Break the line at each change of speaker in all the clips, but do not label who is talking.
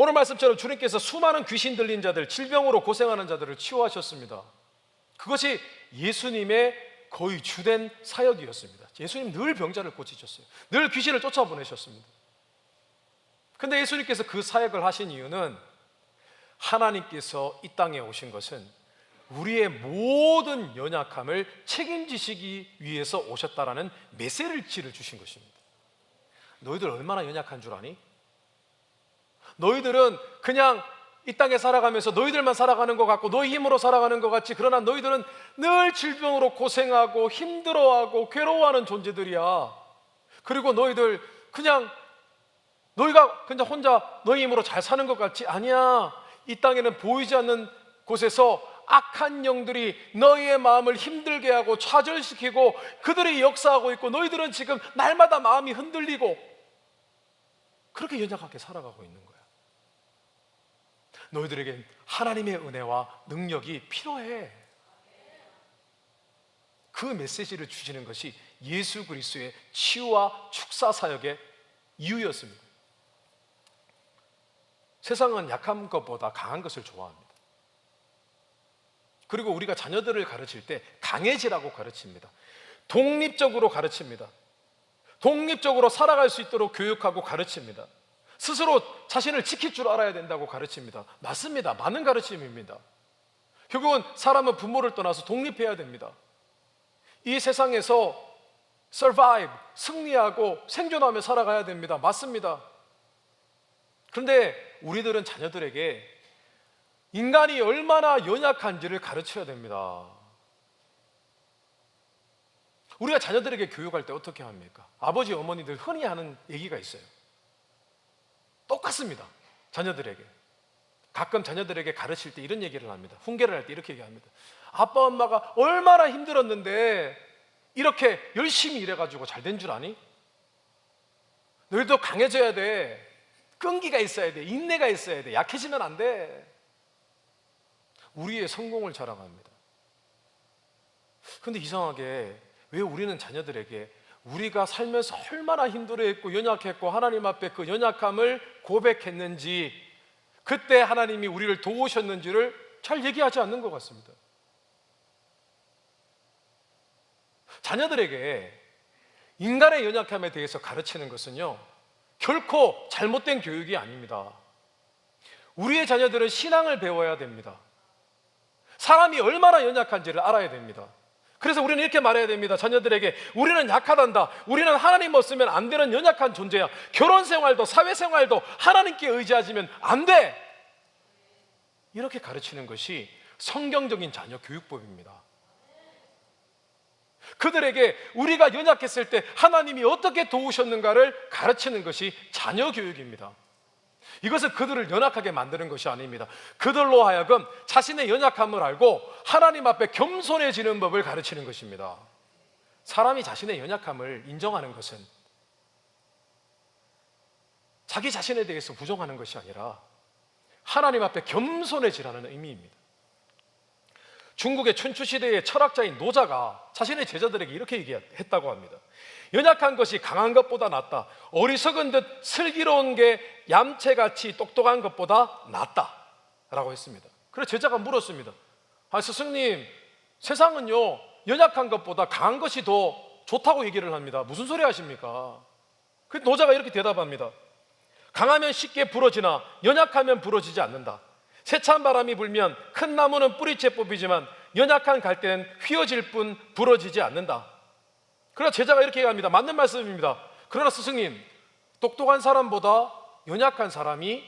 오늘 말씀처럼 주님께서 수많은 귀신 들린 자들, 질병으로 고생하는 자들을 치유하셨습니다. 그것이 예수님의 거의 주된 사역이었습니다. 예수님 늘 병자를 고치셨어요. 늘 귀신을 쫓아보내셨습니다. 근데 예수님께서 그 사역을 하신 이유는 하나님께서 이 땅에 오신 것은 우리의 모든 연약함을 책임지시기 위해서 오셨다라는 메시지를 주신 것입니다. 너희들 얼마나 연약한 줄 아니? 너희들은 그냥 이 땅에 살아가면서 너희들만 살아가는 것 같고 너희 힘으로 살아가는 것 같지, 그러나 너희들은 늘 질병으로 고생하고 힘들어하고 괴로워하는 존재들이야. 그리고 너희들 그냥 너희가 그냥 혼자 너희 힘으로 잘 사는 것 같지? 아니야. 이 땅에는 보이지 않는 곳에서 악한 영들이 너희의 마음을 힘들게 하고 좌절시키고 그들이 역사하고 있고, 너희들은 지금 날마다 마음이 흔들리고 그렇게 연약하게 살아가고 있는 거야. 너희들에겐 하나님의 은혜와 능력이 필요해. 그 메시지를 주시는 것이 예수 그리스도의 치유와 축사 사역의 이유였습니다. 세상은 약한 것보다 강한 것을 좋아합니다. 그리고 우리가 자녀들을 가르칠 때 강해지라고 가르칩니다. 독립적으로 가르칩니다. 독립적으로 살아갈 수 있도록 교육하고 가르칩니다. 스스로 자신을 지킬 줄 알아야 된다고 가르칩니다. 맞습니다. 많은 가르침입니다. 결국은 사람은 부모를 떠나서 독립해야 됩니다. 이 세상에서 survive, 승리하고 생존하며 살아가야 됩니다. 맞습니다. 그런데 우리들은 자녀들에게 인간이 얼마나 연약한지를 가르쳐야 됩니다. 우리가 자녀들에게 교육할 때 어떻게 합니까? 아버지, 어머니들 흔히 하는 얘기가 있어요. 똑같습니다. 자녀들에게. 가끔 자녀들에게 가르칠 때 이런 얘기를 합니다. 훈계를 할 때 이렇게 얘기합니다. 아빠, 엄마가 얼마나 힘들었는데 이렇게 열심히 일해가지고 잘 된 줄 아니? 너희도 강해져야 돼. 끈기가 있어야 돼. 인내가 있어야 돼. 약해지면 안 돼. 우리의 성공을 자랑합니다. 그런데 이상하게 왜 우리는 자녀들에게 우리가 살면서 얼마나 힘들어했고 연약했고 하나님 앞에 그 연약함을 고백했는지, 그때 하나님이 우리를 도우셨는지를 잘 얘기하지 않는 것 같습니다. 자녀들에게 인간의 연약함에 대해서 가르치는 것은요, 결코 잘못된 교육이 아닙니다. 우리의 자녀들은 신앙을 배워야 됩니다. 사람이 얼마나 연약한지를 알아야 됩니다. 그래서 우리는 이렇게 말해야 됩니다. 자녀들에게 우리는 약하단다. 우리는 하나님 없으면 안 되는 연약한 존재야. 결혼 생활도 사회 생활도 하나님께 의지하지면 안 돼. 이렇게 가르치는 것이 성경적인 자녀 교육법입니다. 그들에게 우리가 연약했을 때 하나님이 어떻게 도우셨는가를 가르치는 것이 자녀 교육입니다. 이것은 그들을 연약하게 만드는 것이 아닙니다. 그들로 하여금 자신의 연약함을 알고 하나님 앞에 겸손해지는 법을 가르치는 것입니다. 사람이 자신의 연약함을 인정하는 것은 자기 자신에 대해서 부정하는 것이 아니라 하나님 앞에 겸손해지라는 의미입니다. 중국의 춘추시대의 철학자인 노자가 자신의 제자들에게 이렇게 얘기했다고 합니다. 연약한 것이 강한 것보다 낫다. 어리석은 듯 슬기로운 게 얌체같이 똑똑한 것보다 낫다 라고 했습니다. 그래서 제자가 물었습니다. 스승님, 세상은요 연약한 것보다 강한 것이 더 좋다고 얘기를 합니다. 무슨 소리 하십니까? 그래서 노자가 이렇게 대답합니다. 강하면 쉽게 부러지나 연약하면 부러지지 않는다. 세찬 바람이 불면 큰 나무는 뿌리채 뽑히지만 연약한 갈대는 휘어질 뿐 부러지지 않는다. 그러나 제자가 이렇게 얘기합니다. 맞는 말씀입니다. 그러나 스승님, 똑똑한 사람보다 연약한 사람이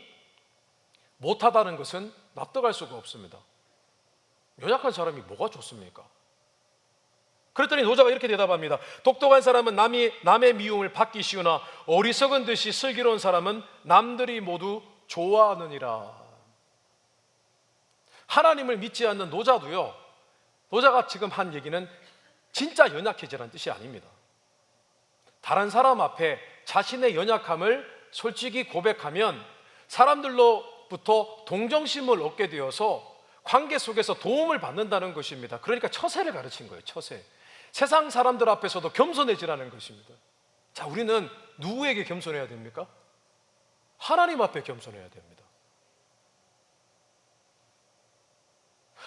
못하다는 것은 납득할 수가 없습니다. 연약한 사람이 뭐가 좋습니까? 그랬더니 노자가 이렇게 대답합니다. 똑똑한 사람은 남의 미움을 받기 쉬우나 어리석은 듯이 슬기로운 사람은 남들이 모두 좋아하느니라. 하나님을 믿지 않는 노자도요, 노자가 지금 한 얘기는 진짜 연약해지라는 뜻이 아닙니다. 다른 사람 앞에 자신의 연약함을 솔직히 고백하면 사람들로부터 동정심을 얻게 되어서 관계 속에서 도움을 받는다는 것입니다. 그러니까 처세를 가르친 거예요. 처세. 세상 사람들 앞에서도 겸손해지라는 것입니다. 자, 우리는 누구에게 겸손해야 됩니까? 하나님 앞에 겸손해야 됩니다.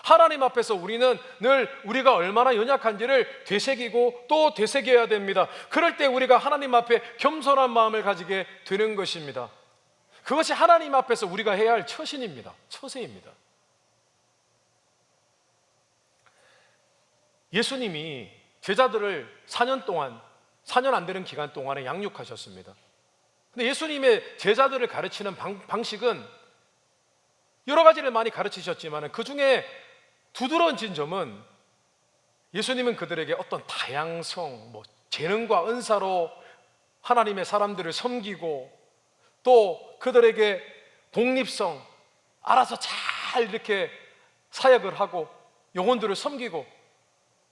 하나님 앞에서 우리는 늘 우리가 얼마나 연약한지를 되새기고 또 되새겨야 됩니다. 그럴 때 우리가 하나님 앞에 겸손한 마음을 가지게 되는 것입니다. 그것이 하나님 앞에서 우리가 해야 할 처신입니다. 처세입니다. 예수님이 제자들을 4년 안 되는 기간 동안에 양육하셨습니다. 근데 예수님의 제자들을 가르치는 방식은 여러 가지를 많이 가르치셨지만 그 중에 두드러진 점은 예수님은 그들에게 어떤 다양성, 재능과 은사로 하나님의 사람들을 섬기고 또 그들에게 독립성, 알아서 잘 이렇게 사역을 하고 영혼들을 섬기고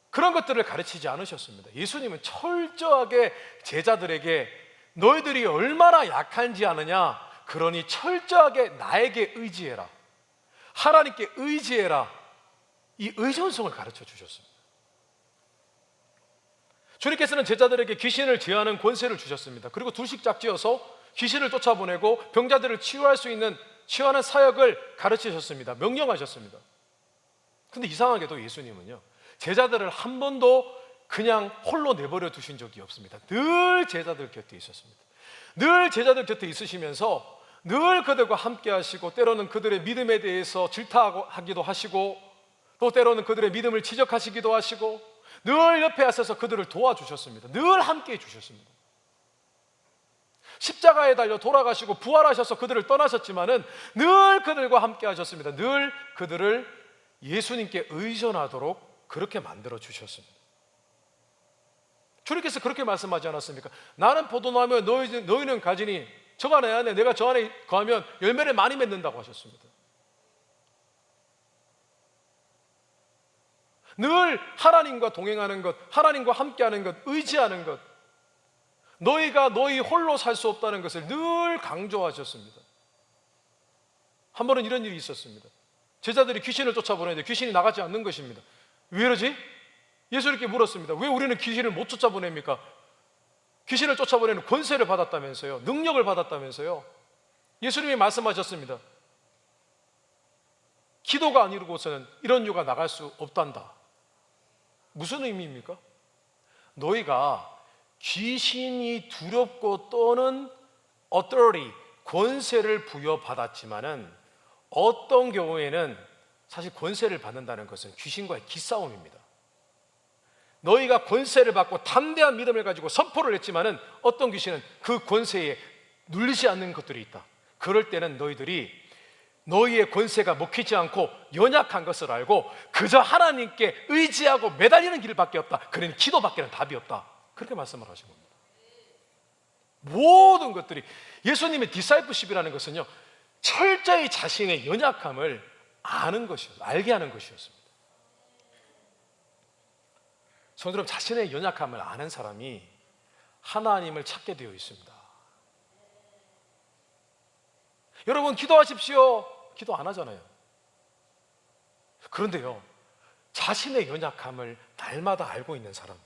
그런 것들을 가르치지 않으셨습니다. 예수님은 철저하게 제자들에게 너희들이 얼마나 약한지 아느냐? 그러니 철저하게 나에게 의지해라. 하나님께 의지해라. 이 의존성을 가르쳐 주셨습니다. 주님께서는 제자들에게 귀신을 제어하는 권세를 주셨습니다. 그리고 둘씩 짝지어서 귀신을 쫓아보내고 병자들을 치유할 수 있는 치유하는 사역을 가르치셨습니다. 명령하셨습니다. 근데 이상하게도 예수님은요, 제자들을 한 번도 그냥 홀로 내버려 두신 적이 없습니다. 늘 제자들 곁에 있었습니다. 늘 제자들 곁에 있으시면서 늘 그들과 함께 하시고 때로는 그들의 믿음에 대해서 질타하기도 하시고 또 때로는 그들의 믿음을 지적하시기도 하시고 늘 옆에 하셔서 그들을 도와주셨습니다. 늘 함께 해주셨습니다. 십자가에 달려 돌아가시고 부활하셔서 그들을 떠나셨지만은 늘 그들과 함께 하셨습니다. 늘 그들을 예수님께 의존하도록 그렇게 만들어 주셨습니다. 주님께서 그렇게 말씀하지 않았습니까? 나는 포도나무에 너희는 가지니 저가 내 안에 내가 저 안에 거하면 열매를 많이 맺는다고 하셨습니다. 늘 하나님과 동행하는 것, 하나님과 함께하는 것, 의지하는 것, 너희가 너희 홀로 살 수 없다는 것을 늘 강조하셨습니다. 한 번은 이런 일이 있었습니다. 제자들이 귀신을 쫓아보내는데 귀신이 나가지 않는 것입니다. 왜 이러지? 예수님께 물었습니다. 왜 우리는 귀신을 못 쫓아보냅니까? 귀신을 쫓아보내는 권세를 받았다면서요, 능력을 받았다면서요. 예수님이 말씀하셨습니다. 기도가 안 이루고서는 이런 유가 나갈 수 없단다. 무슨 의미입니까? 너희가 귀신이 두렵고 떠는 authority, 권세를 부여받았지만은 어떤 경우에는 사실 권세를 받는다는 것은 귀신과의 기싸움입니다. 너희가 권세를 받고 담대한 믿음을 가지고 선포를 했지만은 어떤 귀신은 그 권세에 눌리지 않는 것들이 있다. 그럴 때는 너희들이 너희의 권세가 먹히지 않고 연약한 것을 알고 그저 하나님께 의지하고 매달리는 길밖에 없다. 그러니 기도밖에는 답이 없다. 그렇게 말씀을 하신 겁니다. 모든 것들이 예수님의 디사이플십이라는 것은요, 철저히 자신의 연약함을 아는 것이었습니다. 알게 하는 것이었습니다. 성도 여러분, 자신의 연약함을 아는 사람이 하나님을 찾게 되어 있습니다. 여러분, 기도하십시오. 기도 안 하잖아요. 그런데요, 자신의 연약함을 날마다 알고 있는 사람,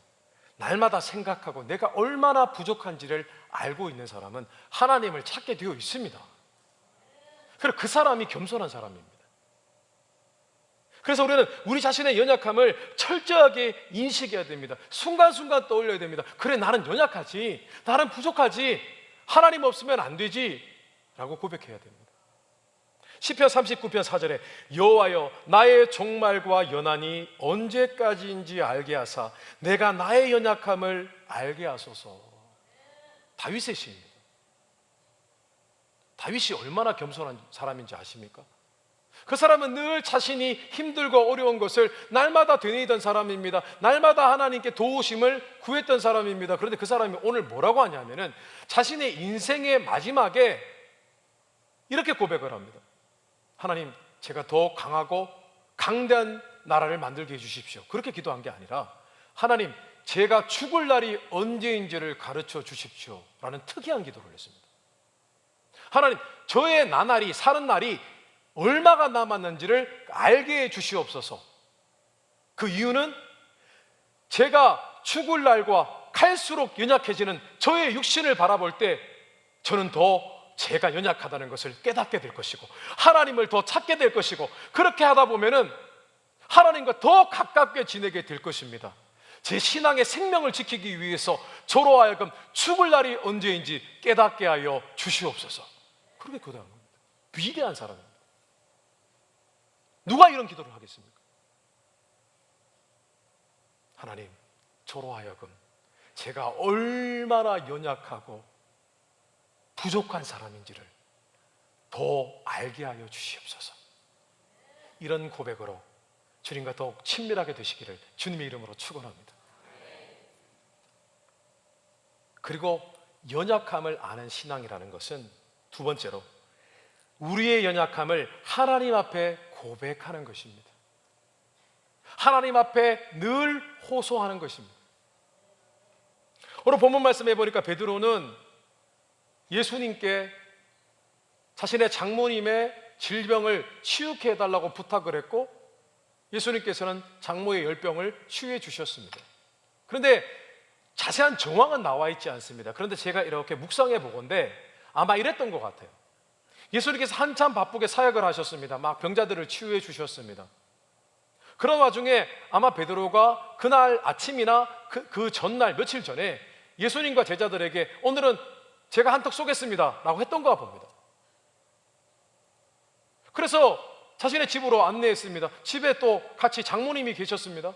날마다 생각하고 내가 얼마나 부족한지를 알고 있는 사람은 하나님을 찾게 되어 있습니다. 그래서 그 사람이 겸손한 사람입니다. 그래서 우리는 우리 자신의 연약함을 철저하게 인식해야 됩니다. 순간순간 떠올려야 됩니다. 그래, 나는 연약하지, 나는 부족하지, 하나님 없으면 안 되지 라고 고백해야 됩니다. 시편 39편 4절에 여호와여 나의 종말과 연한이 언제까지인지 알게 하사 내가 나의 연약함을 알게 하소서. 다윗의 시입니다. 다윗이 얼마나 겸손한 사람인지 아십니까? 그 사람은 늘 자신이 힘들고 어려운 것을 날마다 되뇌이던 사람입니다. 날마다 하나님께 도우심을 구했던 사람입니다. 그런데 그 사람이 오늘 뭐라고 하냐면은 자신의 인생의 마지막에 이렇게 고백을 합니다. 하나님, 제가 더 강하고 강대한 나라를 만들게 해주십시오. 그렇게 기도한 게 아니라 하나님, 제가 죽을 날이 언제인지를 가르쳐 주십시오 라는 특이한 기도를 했습니다. 하나님, 저의 나날이, 사는 날이 얼마가 남았는지를 알게 해 주시옵소서. 그 이유는 제가 죽을 날과 갈수록 연약해지는 저의 육신을 바라볼 때 저는 더 제가 연약하다는 것을 깨닫게 될 것이고 하나님을 더 찾게 될 것이고 그렇게 하다 보면은 하나님과 더 가깝게 지내게 될 것입니다. 제 신앙의 생명을 지키기 위해서 저로 하여금 죽을 날이 언제인지 깨닫게 하여 주시옵소서. 그렇게 기도하는 겁니다. 위대한 사람입니다. 누가 이런 기도를 하겠습니까? 하나님, 저로 하여금 제가 얼마나 연약하고 부족한 사람인지를 더 알게 하여 주시옵소서. 이런 고백으로 주님과 더욱 친밀하게 되시기를 주님의 이름으로 축원합니다. 그리고 연약함을 아는 신앙이라는 것은 두 번째로 우리의 연약함을 하나님 앞에 고백하는 것입니다. 하나님 앞에 늘 호소하는 것입니다. 오늘 본문 말씀해 보니까 베드로는 예수님께 자신의 장모님의 질병을 치유케 해달라고 부탁을 했고 예수님께서는 장모의 열병을 치유해 주셨습니다. 그런데 자세한 정황은 나와 있지 않습니다. 그런데 제가 이렇게 묵상해 보건대 아마 이랬던 것 같아요. 예수님께서 한참 바쁘게 사역을 하셨습니다. 막 병자들을 치유해 주셨습니다. 그런 와중에 아마 베드로가 그날 아침이나 그 전날 며칠 전에 예수님과 제자들에게 오늘은 제가 한턱 쏘겠습니다 라고 했던가 봅니다. 그래서 자신의 집으로 안내했습니다. 집에 또 같이 장모님이 계셨습니다.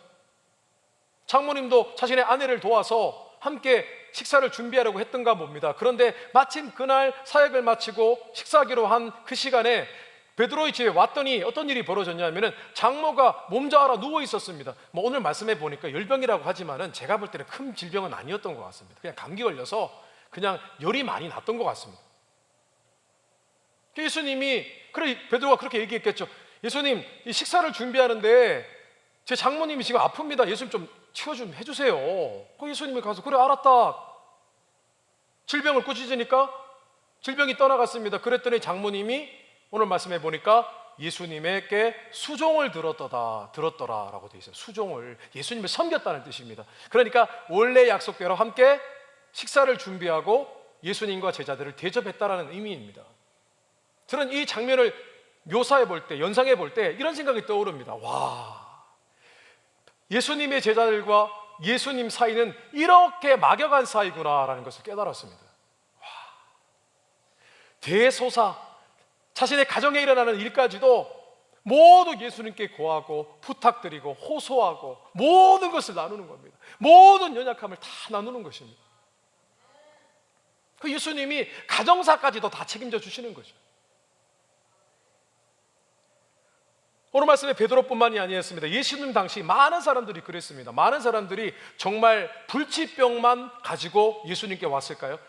장모님도 자신의 아내를 도와서 함께 식사를 준비하려고 했던가 봅니다. 그런데 마침 그날 사역을 마치고 식사하기로 한 그 시간에 베드로의 집에 왔더니 어떤 일이 벌어졌냐면은 장모가 몸자하라 누워 있었습니다. 뭐 오늘 말씀해 보니까 열병이라고 하지만은 제가 볼 때는 큰 질병은 아니었던 것 같습니다. 그냥 감기 걸려서 그냥 열이 많이 났던 것 같습니다. 예수님이 베드로가 그렇게 얘기했겠죠. 예수님, 이 식사를 준비하는데 제 장모님이 지금 아픕니다. 예수님 좀 치유 좀 해주세요. 그 예수님이 가서 그래 알았다. 질병을 꾸짖으니까 질병이 떠나갔습니다. 그랬더니 장모님이 오늘 말씀해 보니까 예수님에게 수종을 들었더라라고 되어 있어요. 수종을 예수님을 섬겼다는 뜻입니다. 그러니까 원래 약속대로 함께 식사를 준비하고 예수님과 제자들을 대접했다라는 의미입니다. 저는 이 장면을 묘사해 볼 때, 연상해 볼 때 이런 생각이 떠오릅니다. 와, 예수님의 제자들과 예수님 사이는 이렇게 막역한 사이구나라는 것을 깨달았습니다. 와, 대소사, 자신의 가정에 일어나는 일까지도 모두 예수님께 고하고 부탁드리고 호소하고 모든 것을 나누는 겁니다. 모든 연약함을 다 나누는 것입니다. 그 예수님이 가정사까지도 다 책임져 주시는 거죠. 오늘 말씀에 베드로뿐만이 아니었습니다. 예수님 당시 많은 사람들이 그랬습니다. 많은 사람들이 정말 불치병만 가지고 예수님께 왔을까요?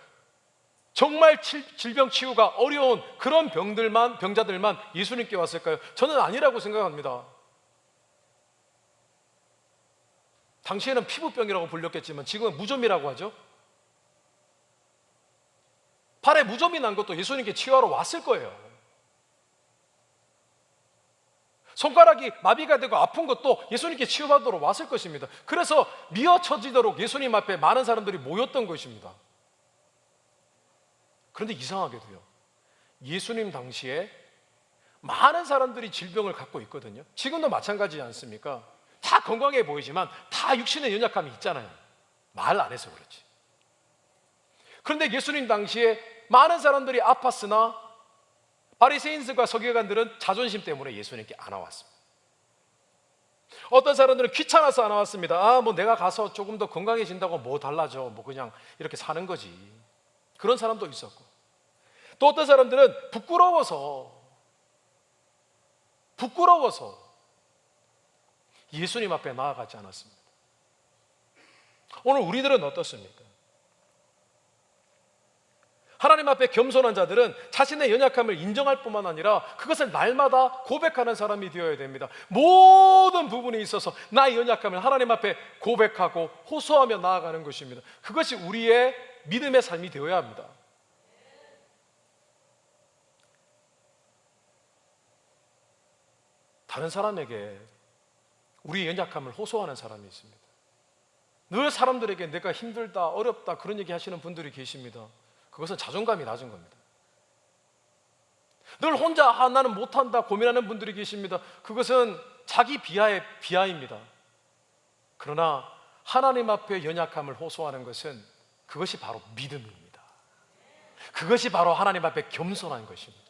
정말 질병 치유가 어려운 그런 병자들만 예수님께 왔을까요? 저는 아니라고 생각합니다. 당시에는 피부병이라고 불렸겠지만 지금은 무좀이라고 하죠. 팔에 무좀이 난 것도 예수님께 치유하러 왔을 거예요. 손가락이 마비가 되고 아픈 것도 예수님께 치유받으러 왔을 것입니다. 그래서 미어쳐지도록 예수님 앞에 많은 사람들이 모였던 것입니다. 그런데 이상하게도요, 예수님 당시에 많은 사람들이 질병을 갖고 있거든요. 지금도 마찬가지지 않습니까? 다 건강해 보이지만 다 육신의 연약함이 있잖아요. 말 안 해서 그렇지. 그런데 예수님 당시에 많은 사람들이 아팠으나 바리새인들과 서기관들은 자존심 때문에 예수님께 안 와왔습니다. 어떤 사람들은 귀찮아서 안 와왔습니다. 뭐 내가 가서 조금 더 건강해진다고 뭐 달라져, 뭐 그냥 이렇게 사는 거지. 그런 사람도 있었고, 또 어떤 사람들은 부끄러워서 예수님 앞에 나아가지 않았습니다. 오늘 우리들은 어떻습니까? 하나님 앞에 겸손한 자들은 자신의 연약함을 인정할 뿐만 아니라 그것을 날마다 고백하는 사람이 되어야 됩니다. 모든 부분에 있어서 나의 연약함을 하나님 앞에 고백하고 호소하며 나아가는 것입니다. 그것이 우리의 믿음의 삶이 되어야 합니다. 다른 사람에게 우리의 연약함을 호소하는 사람이 있습니다. 늘 사람들에게 내가 힘들다, 어렵다 그런 얘기 하시는 분들이 계십니다. 그것은 자존감이 낮은 겁니다. 늘 혼자 나는 못한다 고민하는 분들이 계십니다. 그것은 자기 비하입니다. 그러나 하나님 앞에 연약함을 호소하는 것은 그것이 바로 믿음입니다. 그것이 바로 하나님 앞에 겸손한 것입니다.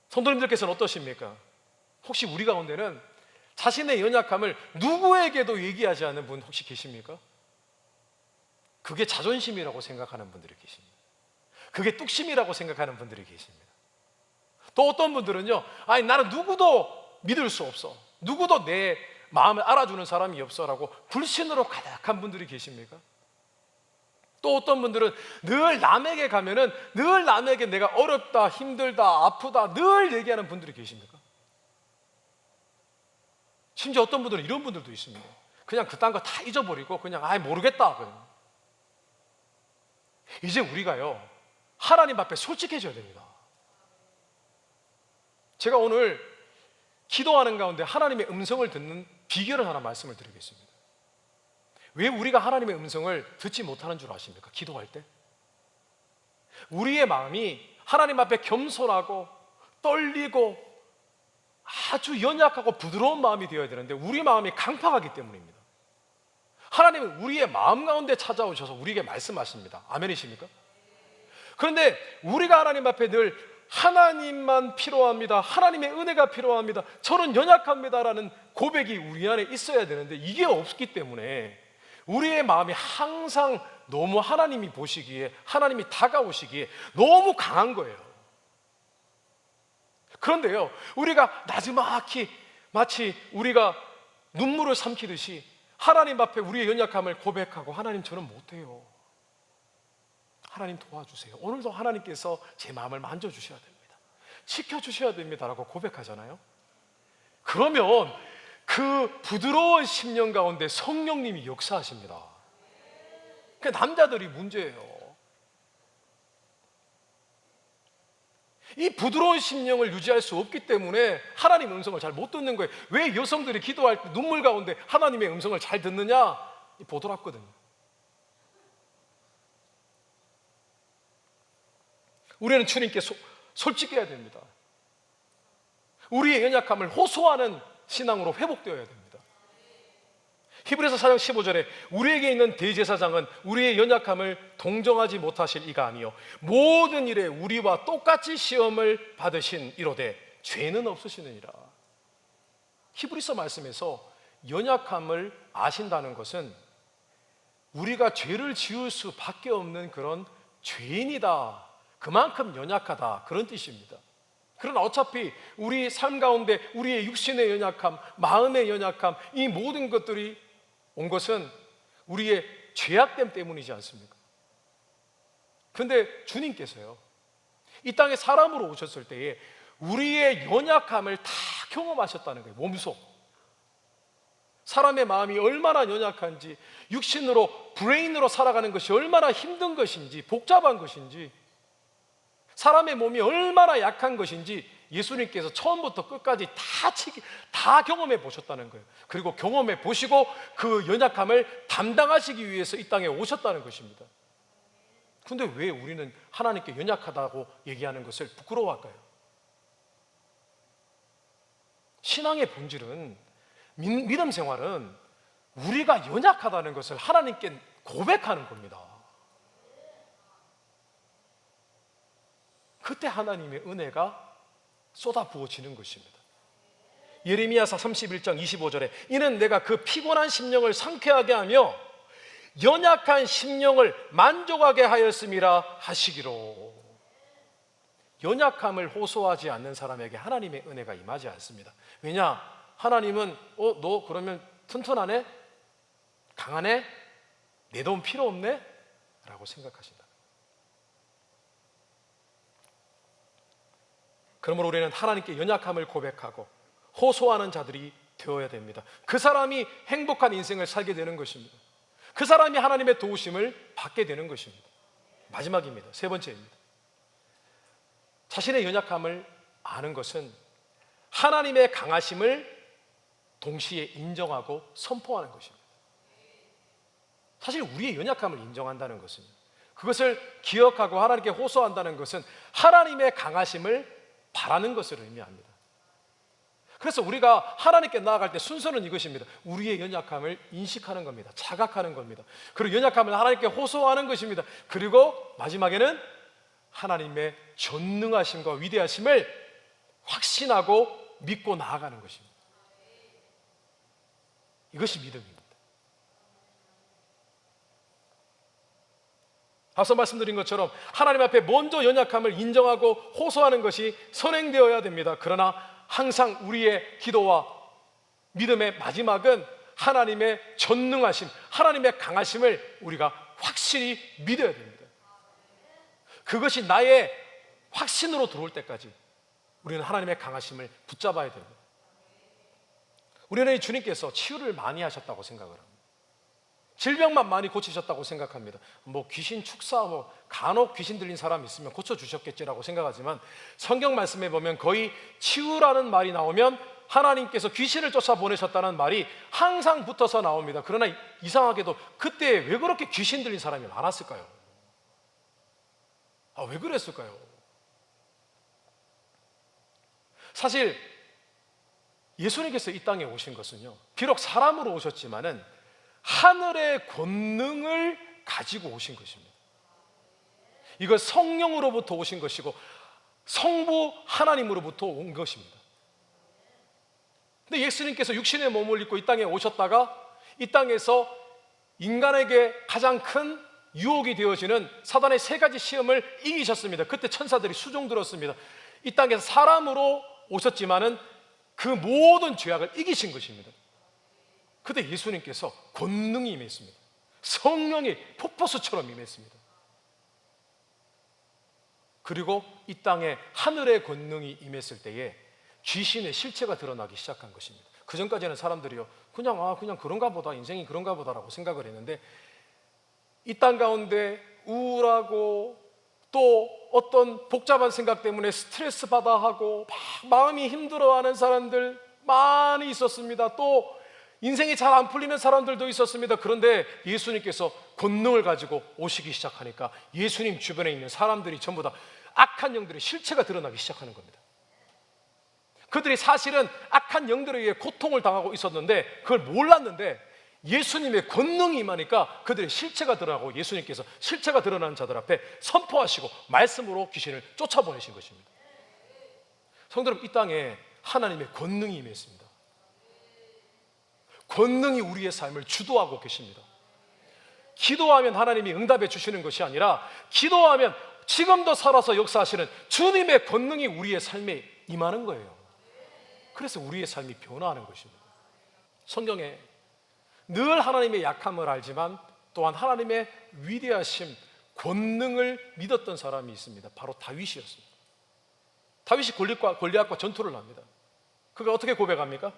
성도님들께서는 어떠십니까? 혹시 우리 가운데는 자신의 연약함을 누구에게도 얘기하지 않는 분 혹시 계십니까? 그게 자존심이라고 생각하는 분들이 계십니다. 그게 뚝심이라고 생각하는 분들이 계십니다. 또 어떤 분들은요, 아니 나는 누구도 믿을 수 없어, 누구도 내 마음을 알아주는 사람이 없어라고 불신으로 가득한 분들이 계십니까? 또 어떤 분들은 늘 남에게 가면은 늘 남에게 내가 어렵다, 힘들다, 아프다 늘 얘기하는 분들이 계십니까? 심지어 어떤 분들은 이런 분들도 있습니다. 그냥 그딴 거 다 잊어버리고 그냥 모르겠다. 그냥. 이제 우리가요, 하나님 앞에 솔직해져야 됩니다. 제가 오늘 기도하는 가운데 하나님의 음성을 듣는 비결을 하나 말씀을 드리겠습니다. 왜 우리가 하나님의 음성을 듣지 못하는 줄 아십니까? 기도할 때 우리의 마음이 하나님 앞에 겸손하고 떨리고 아주 연약하고 부드러운 마음이 되어야 되는데 우리 마음이 강팍하기 때문입니다. 하나님은 우리의 마음 가운데 찾아오셔서 우리에게 말씀하십니다. 아멘이십니까? 그런데 우리가 하나님 앞에 늘 하나님만 필요합니다, 하나님의 은혜가 필요합니다, 저는 연약합니다라는 고백이 우리 안에 있어야 되는데 이게 없기 때문에 우리의 마음이 항상 너무 하나님이 보시기에, 하나님이 다가오시기에 너무 강한 거예요. 그런데요, 우리가 나지막히 마치 우리가 눈물을 삼키듯이 하나님 앞에 우리의 연약함을 고백하고, 하나님 저는 못해요, 하나님 도와주세요, 오늘도 하나님께서 제 마음을 만져주셔야 됩니다, 지켜주셔야 됩니다 라고 고백하잖아요. 그러면 그 부드러운 심령 가운데 성령님이 역사하십니다. 그 남자들이 문제예요. 이 부드러운 심령을 유지할 수 없기 때문에 하나님의 음성을 잘 못 듣는 거예요. 왜 여성들이 기도할 때 눈물 가운데 하나님의 음성을 잘 듣느냐? 보드랍거든요. 우리는 주님께 솔직해야 됩니다. 우리의 연약함을 호소하는 신앙으로 회복되어야 됩니다. 히브리서 4장 15절에 우리에게 있는 대제사장은 우리의 연약함을 동정하지 못하실 이가 아니요 모든 일에 우리와 똑같이 시험을 받으신 이로되 죄는 없으시느니라. 히브리서 말씀에서 연약함을 아신다는 것은 우리가 죄를 지을 수밖에 없는 그런 죄인이다, 그만큼 연약하다, 그런 뜻입니다. 그러나 어차피 우리 삶 가운데 우리의 육신의 연약함, 마음의 연약함, 이 모든 것들이 온 것은 우리의 죄악됨 때문이지 않습니까? 그런데 주님께서요, 이 땅에 사람으로 오셨을 때에 우리의 연약함을 다 경험하셨다는 거예요. 몸소. 사람의 마음이 얼마나 연약한지, 육신으로, 브레인으로 살아가는 것이 얼마나 힘든 것인지, 복잡한 것인지, 사람의 몸이 얼마나 약한 것인지 예수님께서 처음부터 끝까지 다 경험해 보셨다는 거예요. 그리고 경험해 보시고 그 연약함을 담당하시기 위해서 이 땅에 오셨다는 것입니다. 그런데 왜 우리는 하나님께 연약하다고 얘기하는 것을 부끄러워할까요? 신앙의 본질은, 믿음 생활은 우리가 연약하다는 것을 하나님께 고백하는 겁니다. 그때 하나님의 은혜가 쏟아 부어지는 것입니다. 예레미야서 31장 25절에 이는 내가 그 피곤한 심령을 상쾌하게 하며 연약한 심령을 만족하게 하였음이라 하시기로. 연약함을 호소하지 않는 사람에게 하나님의 은혜가 임하지 않습니다. 왜냐? 하나님은 너 그러면 튼튼하네? 강하네? 내 도움 필요 없네? 라고 생각하신다. 그러므로 우리는 하나님께 연약함을 고백하고 호소하는 자들이 되어야 됩니다. 그 사람이 행복한 인생을 살게 되는 것입니다. 그 사람이 하나님의 도우심을 받게 되는 것입니다. 마지막입니다. 세 번째입니다. 자신의 연약함을 아는 것은 하나님의 강하심을 동시에 인정하고 선포하는 것입니다. 사실 우리의 연약함을 인정한다는 것은, 그것을 기억하고 하나님께 호소한다는 것은 하나님의 강하심을 바라는 것을 의미합니다. 그래서 우리가 하나님께 나아갈 때 순서는 이것입니다. 우리의 연약함을 인식하는 겁니다. 자각하는 겁니다. 그리고 연약함을 하나님께 호소하는 것입니다. 그리고 마지막에는 하나님의 전능하심과 위대하심을 확신하고 믿고 나아가는 것입니다. 이것이 믿음입니다. 앞서 말씀드린 것처럼 하나님 앞에 먼저 연약함을 인정하고 호소하는 것이 선행되어야 됩니다. 그러나 항상 우리의 기도와 믿음의 마지막은 하나님의 전능하심, 하나님의 강하심을 우리가 확실히 믿어야 됩니다. 그것이 나의 확신으로 들어올 때까지 우리는 하나님의 강하심을 붙잡아야 됩니다. 우리는 주님께서 치유를 많이 하셨다고 생각을 합니다. 질병만 많이 고치셨다고 생각합니다. 귀신 축사, 간혹 귀신 들린 사람 있으면 고쳐주셨겠지라고 생각하지만 성경 말씀에 보면 거의 치유라는 말이 나오면 하나님께서 귀신을 쫓아보내셨다는 말이 항상 붙어서 나옵니다. 그러나 이상하게도 그때 왜 그렇게 귀신 들린 사람이 많았을까요? 왜 그랬을까요? 사실 예수님께서 이 땅에 오신 것은요, 비록 사람으로 오셨지만은 하늘의 권능을 가지고 오신 것입니다. 이거 성령으로부터 오신 것이고 성부 하나님으로부터 온 것입니다. 근데 예수님께서 육신의 몸을 입고 이 땅에 오셨다가 이 땅에서 인간에게 가장 큰 유혹이 되어지는 사단의 세 가지 시험을 이기셨습니다. 그때 천사들이 수종 들었습니다. 이 땅에서 사람으로 오셨지만은 그 모든 죄악을 이기신 것입니다. 그때 예수님께서 권능이 임했습니다. 성령이 폭포수처럼 임했습니다. 그리고 이 땅에 하늘의 권능이 임했을 때에 귀신의 실체가 드러나기 시작한 것입니다. 그 전까지는 사람들이요, 그냥 그런가 보다, 인생이 그런가 보다라고 생각을 했는데 이 땅 가운데 우울하고 또 어떤 복잡한 생각 때문에 스트레스 받아 하고 마음이 힘들어하는 사람들 많이 있었습니다. 또 인생이 잘 안 풀리는 사람들도 있었습니다. 그런데 예수님께서 권능을 가지고 오시기 시작하니까 예수님 주변에 있는 사람들이 전부 다 악한 영들의 실체가 드러나기 시작하는 겁니다. 그들이 사실은 악한 영들에 의해 고통을 당하고 있었는데 그걸 몰랐는데 예수님의 권능이 임하니까 그들의 실체가 드러나고 예수님께서 실체가 드러나는 자들 앞에 선포하시고 말씀으로 귀신을 쫓아보내신 것입니다. 성도 여러분, 이 땅에 하나님의 권능이 임했습니다. 권능이 우리의 삶을 주도하고 계십니다. 기도하면 하나님이 응답해 주시는 것이 아니라 기도하면 지금도 살아서 역사하시는 주님의 권능이 우리의 삶에 임하는 거예요. 그래서 우리의 삶이 변화하는 것입니다. 성경에 늘 하나님의 약함을 알지만 또한 하나님의 위대하심, 권능을 믿었던 사람이 있습니다. 바로 다윗이었습니다. 다윗이 골리앗과 전투를 합니다. 그가 어떻게 고백합니까?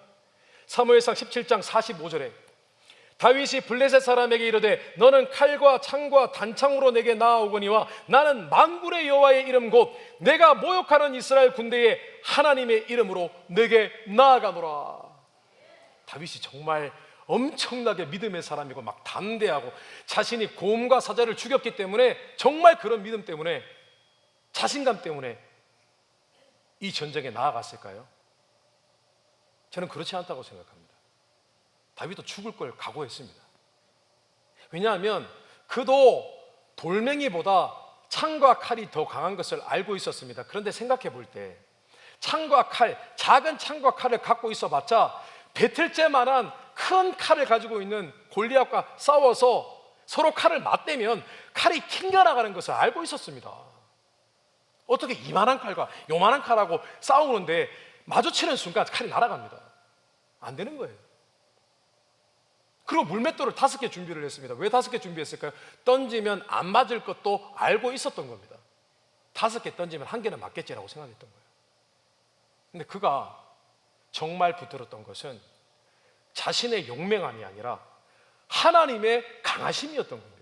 사무엘상 17장 45절에 다윗이 블레셋 사람에게 이르되 너는 칼과 창과 단창으로 내게 나아오거니와 나는 만군의 여호와의 이름 곧 내가 모욕하는 이스라엘 군대의 하나님의 이름으로 내게 나아가노라. 다윗이 정말 엄청나게 믿음의 사람이고 막 담대하고 자신이 곰과 사자를 죽였기 때문에 정말 그런 믿음 때문에 자신감 때문에 이 전쟁에 나아갔을까요? 저는 그렇지 않다고 생각합니다. 다윗도 죽을 걸 각오했습니다. 왜냐하면 그도 돌멩이보다 창과 칼이 더 강한 것을 알고 있었습니다. 그런데 생각해 볼 때 창과 칼, 작은 창과 칼을 갖고 있어봤자 배틀째만한 큰 칼을 가지고 있는 골리앗과 싸워서 서로 칼을 맞대면 칼이 튕겨나가는 것을 알고 있었습니다. 어떻게 이만한 칼과 요만한 칼하고 싸우는데 마주치는 순간 칼이 날아갑니다. 안 되는 거예요. 그리고 물맷돌을 5개 준비를 했습니다. 왜 5개 준비했을까요? 던지면 안 맞을 것도 알고 있었던 겁니다. 5개 던지면 1개는 맞겠지라고 생각했던 거예요. 근데 그가 정말 붙들었던 것은 자신의 용맹함이 아니라 하나님의 강하심이었던 겁니다.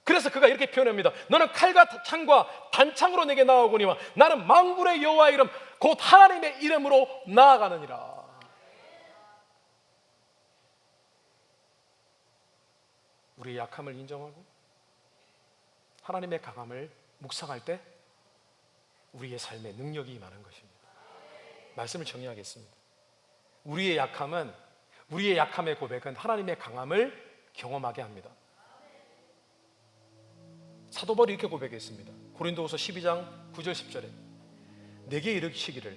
그래서 그가 이렇게 표현합니다. 너는 칼과 창과 단창으로 내게 나아오거니와 나는 만군의 여호와의 이름 곧 하나님의 이름으로 나아가느니라. 우리의 약함을 인정하고 하나님의 강함을 묵상할 때 우리의 삶에 능력이 임하는 것입니다. 말씀을 정리하겠습니다. 우리의 약함의 고백은 하나님의 강함을 경험하게 합니다. 사도 바울이 이렇게 고백했습니다. 고린도후서 12장 9절 10절에 내게 이르시기를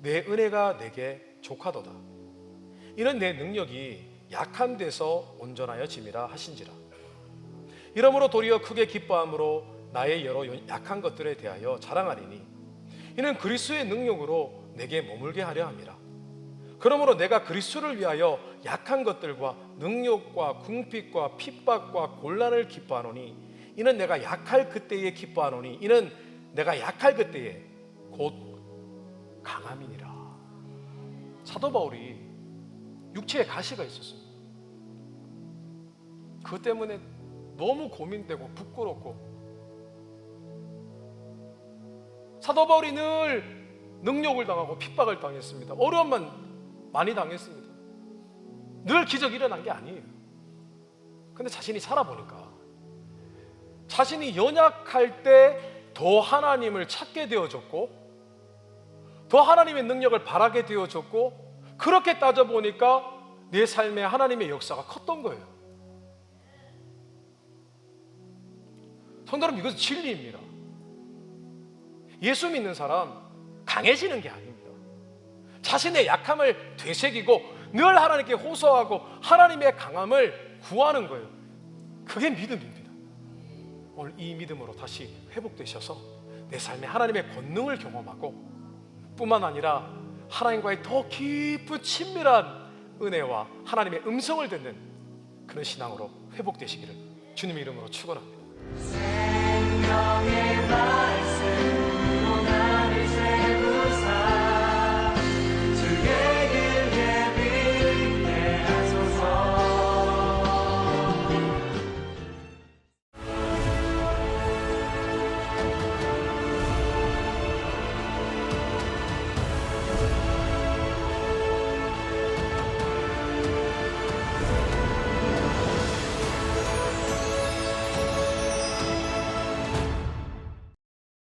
내 은혜가 내게 족하도다. 이는 내 능력이 약한 데서 온전하여 짐이라 하신지라. 이러므로 도리어 크게 기뻐함으로 나의 여러 약한 것들에 대하여 자랑하리니 이는 그리스도의 능력으로 내게 머물게 하려 함이라. 그러므로 내가 그리스도를 위하여 약한 것들과 능력과 궁핍과 핍박과 곤란을 기뻐하노니 이는 내가 약할 그때에 기뻐하노니 이는 내가 약할 그때에 곧 강함이니라. 사도 바울이 육체에 가시가 있었습니다. 그것 때문에 너무 고민되고 부끄럽고, 사도 바울이 늘 능욕을 당하고 핍박을 당했습니다. 어려움만 많이 당했습니다. 늘 기적이 일어난 게 아니에요. 근데 자신이 살아보니까 자신이 연약할 때 더 하나님을 찾게 되어졌고 더 하나님의 능력을 바라게 되어졌고, 그렇게 따져보니까 내 삶에 하나님의 역사가 컸던 거예요. 성도 여러분, 이것은 진리입니다. 예수 믿는 사람 강해지는 게 아닙니다. 자신의 약함을 되새기고 늘 하나님께 호소하고 하나님의 강함을 구하는 거예요. 그게 믿음입니다. 오늘 이 믿음으로 다시 회복되셔서 내 삶에 하나님의 권능을 경험하고 뿐만 아니라 하나님과의 더 깊은 친밀한 은혜와 하나님의 음성을 듣는 그런 신앙으로 회복되시기를 주님의 이름으로 축원합니다. 생명의 말씀